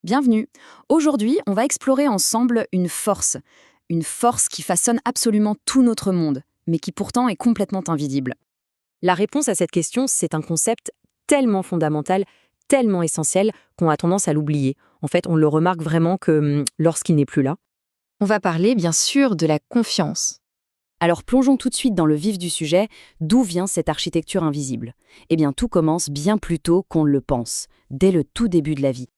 Bienvenue. Aujourd'hui, on va explorer ensemble une force qui façonne absolument tout notre monde, mais qui pourtant est complètement invisible. La réponse à cette question, c'est un concept tellement fondamental, tellement essentiel qu'on a tendance à l'oublier. En fait, on le remarque vraiment que lorsqu'il n'est plus là. On va parler bien sûr de la confiance. Alors plongeons tout de suite dans le vif du sujet. D'où vient cette architecture invisible? Eh bien, tout commence bien plus tôt qu'on ne le pense, dès le tout début de la vie.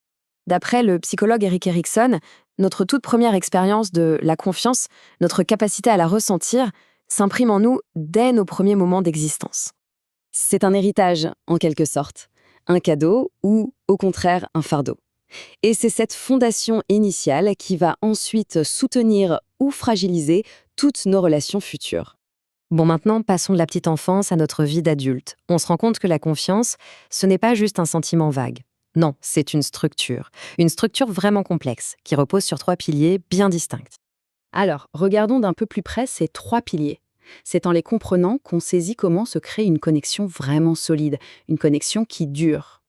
D'après le psychologue Erik Erikson, notre toute première expérience de la confiance, notre capacité à la ressentir, s'imprime en nous dès nos premiers moments d'existence. C'est un héritage, en quelque sorte, un cadeau ou, au contraire, un fardeau. Et c'est cette fondation initiale qui va ensuite soutenir ou fragiliser toutes nos relations futures. Bon, maintenant, passons de la petite enfance à notre vie d'adulte. On se rend compte que la confiance, ce n'est pas juste un sentiment vague. Non, c'est une structure vraiment complexe, qui repose sur 3 piliers bien distincts. Alors, regardons d'un peu plus près ces 3 piliers. C'est en les comprenant qu'on saisit comment se crée une connexion vraiment solide, une connexion qui dure.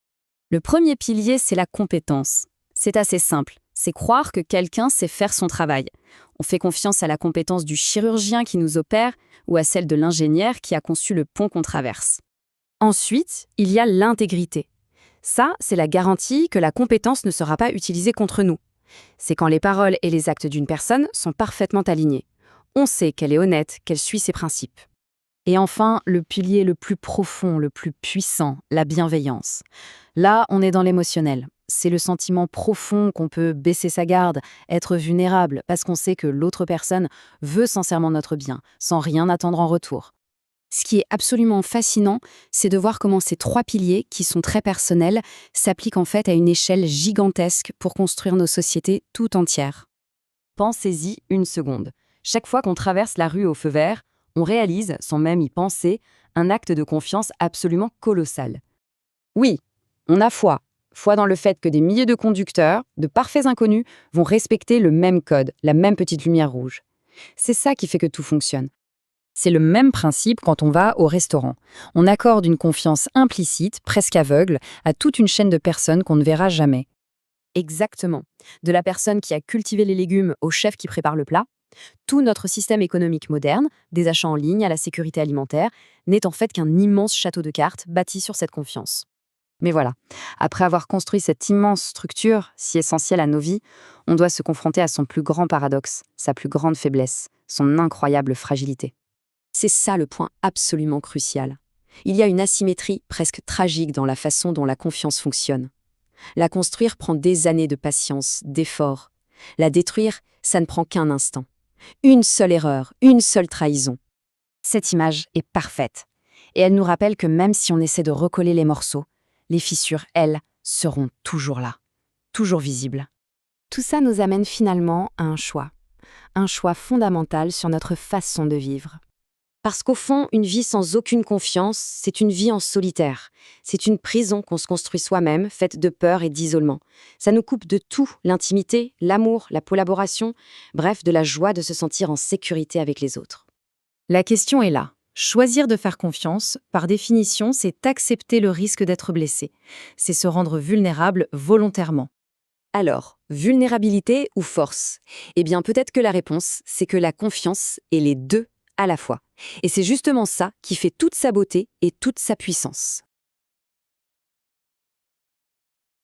Le premier pilier, c'est la compétence. C'est assez simple, c'est croire que quelqu'un sait faire son travail. On fait confiance à la compétence du chirurgien qui nous opère ou à celle de l'ingénieur qui a conçu le pont qu'on traverse. Ensuite, il y a l'intégrité. Ça, c'est la garantie que la compétence ne sera pas utilisée contre nous. C'est quand les paroles et les actes d'une personne sont parfaitement alignés. On sait qu'elle est honnête, qu'elle suit ses principes. Et enfin, le pilier le plus profond, le plus puissant, la bienveillance. Là, on est dans l'émotionnel. C'est le sentiment profond qu'on peut baisser sa garde, être vulnérable, parce qu'on sait que l'autre personne veut sincèrement notre bien, sans rien attendre en retour. Ce qui est absolument fascinant, c'est de voir comment ces 3 piliers, qui sont très personnels, s'appliquent en fait à une échelle gigantesque pour construire nos sociétés tout entières. Pensez-y une seconde. Chaque fois qu'on traverse la rue au feu vert, on réalise, sans même y penser, un acte de confiance absolument colossal. Oui, on a foi. Foi dans le fait que des milliers de conducteurs, de parfaits inconnus, vont respecter le même code, la même petite lumière rouge. C'est ça qui fait que tout fonctionne. C'est le même principe quand on va au restaurant. On accorde une confiance implicite, presque aveugle, à toute une chaîne de personnes qu'on ne verra jamais. Exactement. De la personne qui a cultivé les légumes au chef qui prépare le plat, tout notre système économique moderne, des achats en ligne à la sécurité alimentaire, n'est en fait qu'un immense château de cartes bâti sur cette confiance. Mais voilà, après avoir construit cette immense structure, si essentielle à nos vies, on doit se confronter à son plus grand paradoxe, sa plus grande faiblesse, son incroyable fragilité. C'est ça le point absolument crucial. Il y a une asymétrie presque tragique dans la façon dont la confiance fonctionne. La construire prend des années de patience, d'effort. La détruire, ça ne prend qu'un instant. Une seule erreur, une seule trahison. Cette image est parfaite. Et elle nous rappelle que même si on essaie de recoller les morceaux, les fissures, elles, seront toujours là, toujours visibles. Tout ça nous amène finalement à un choix fondamental sur notre façon de vivre. Parce qu'au fond, une vie sans aucune confiance, c'est une vie en solitaire. C'est une prison qu'on se construit soi-même, faite de peur et d'isolement. Ça nous coupe de tout, l'intimité, l'amour, la collaboration, bref, de la joie de se sentir en sécurité avec les autres. La question est là. Choisir de faire confiance, par définition, c'est accepter le risque d'être blessé. C'est se rendre vulnérable volontairement. Alors, vulnérabilité ou force? Eh bien, peut-être que la réponse, c'est que la confiance est les deux à la fois. Et c'est justement ça qui fait toute sa beauté et toute sa puissance.